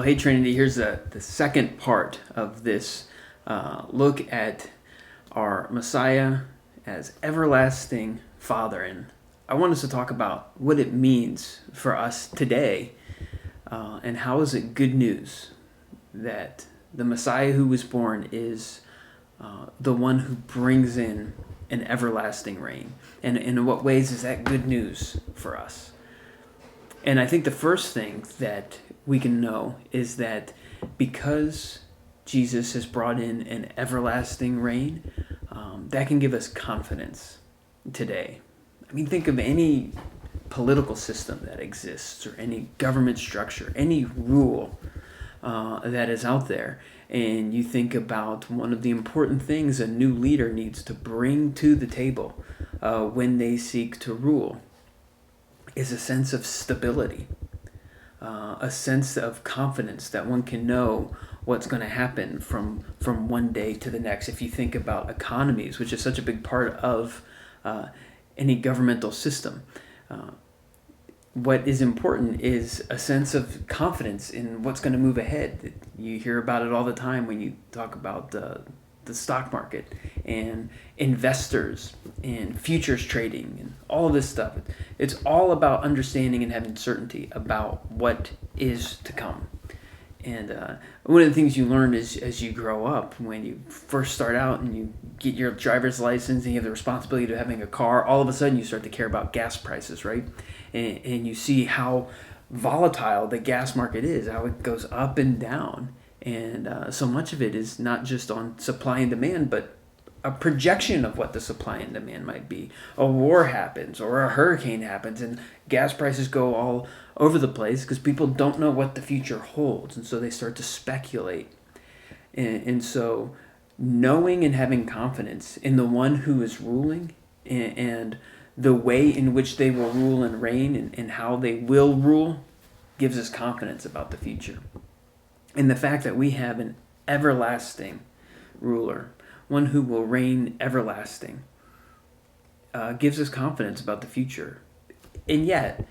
hey Trinity, here's the second part of this look at our Messiah as everlasting Father. And I want us to talk about what it means for us today, and how is it good news that the Messiah who was born is the one who brings in an everlasting reign. And in what ways is that good news for us? And I think the first thing that we can know is that because Jesus has brought in an everlasting reign, that can give us confidence today. I mean, think of any political system that exists, or any government structure, any rule that is out there, and you think about one of the important things a new leader needs to bring to the table when they seek to rule is a sense of stability, a sense of confidence that one can know what's going to happen from one day to the next. If you think about economies, which is such a big part of any governmental system, what is important is a sense of confidence in what's going to move ahead. You hear about it all the time when you talk about the stock market and investors and futures trading and all of this stuff. It's all about understanding and having certainty about what is to come. And one of the things you learn is as you grow up, when you first start out and you get your driver's license and you have the responsibility of having a car, all of a sudden you start to care about gas prices, right? And you see how volatile the gas market is, how it goes up and down. And so much of it is not just on supply and demand, but a projection of what the supply and demand might be. A war happens or a hurricane happens and gas prices go all over the place because people don't know what the future holds. And so they start to speculate. And so knowing and having confidence in the one who is ruling and the way in which they will rule and reign and how they will rule gives us confidence about the future. And the fact that we have an everlasting ruler, one who will reign everlasting, gives us confidence about the future. And yet,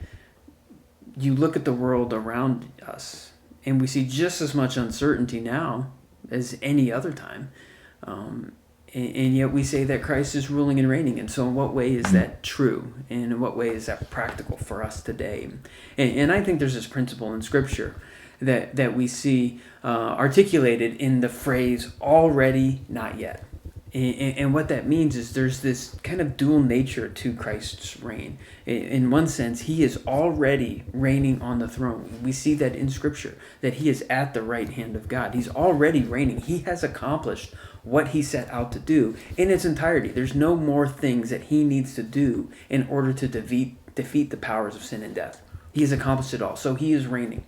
you look at the world around us, and we see just as much uncertainty now as any other time. And yet we say that Christ is ruling and reigning. And so in what way is that true? And in what way is that practical for us today? And I think there's this principle in Scripture that we see articulated in the phrase, already, not yet. And what that means is there's this kind of dual nature to Christ's reign. In one sense, he is already reigning on the throne. We see that in Scripture, that he is at the right hand of God. He's already reigning. He has accomplished what he set out to do in its entirety. There's no more things that he needs to do in order to defeat the powers of sin and death. He has accomplished it all. So he is reigning.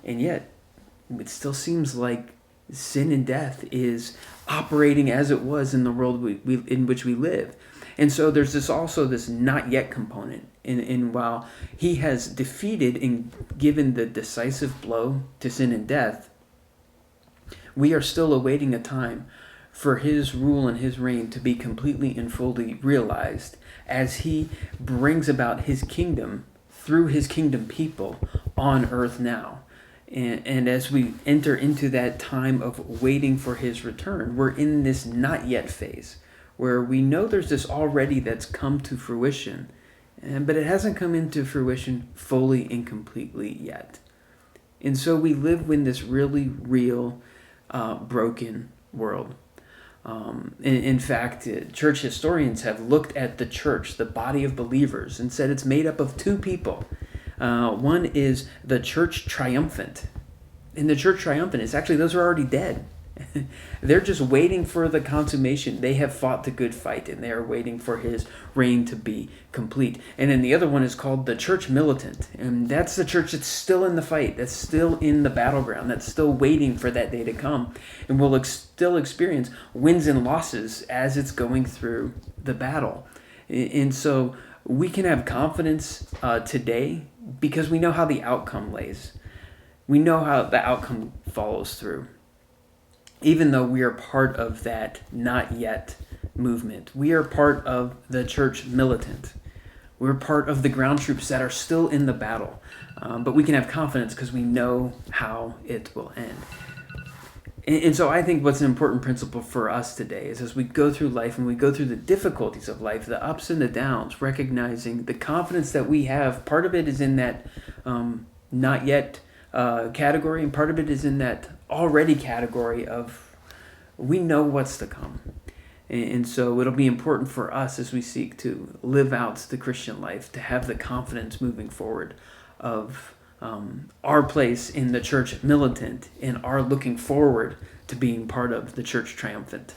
And yet, it still seems like sin and death is operating as it was in the world in which we live. And so there's also this not yet component. And while he has defeated and given the decisive blow to sin and death, we are still awaiting a time for his rule and his reign to be completely and fully realized as he brings about his kingdom through his kingdom people on earth now. And as we enter into that time of waiting for his return, we're in this not yet phase where we know there's this already that's come to fruition, but it hasn't come into fruition fully and completely yet. And so we live in this really real, broken world. In fact, church historians have looked at the church, the body of believers, and said it's made up of two people. One is the church triumphant. And the church triumphant is actually those who are already dead. They're just waiting for the consummation. They have fought the good fight, and they are waiting for his reign to be complete. And then the other one is called the church militant. And that's the church that's still in the fight, that's still in the battleground, that's still waiting for that day to come. And will still experience wins and losses as it's going through the battle. And so we can have confidence today because we know how the outcome lays. We know how the outcome follows through. Even though we are part of that not yet movement, we are part of the church militant, We're part of the ground troops that are still in the battle. But we can have confidence because we know how it will end. And so I think what's an important principle for us today is as we go through life and we go through the difficulties of life, the ups and the downs, recognizing the confidence that we have. Part of it is in that not yet category, and part of it is in that already category of we know what's to come. And so it'll be important for us as we seek to live out the Christian life to have the confidence moving forward of our place in the church militant and our looking forward to being part of the church triumphant.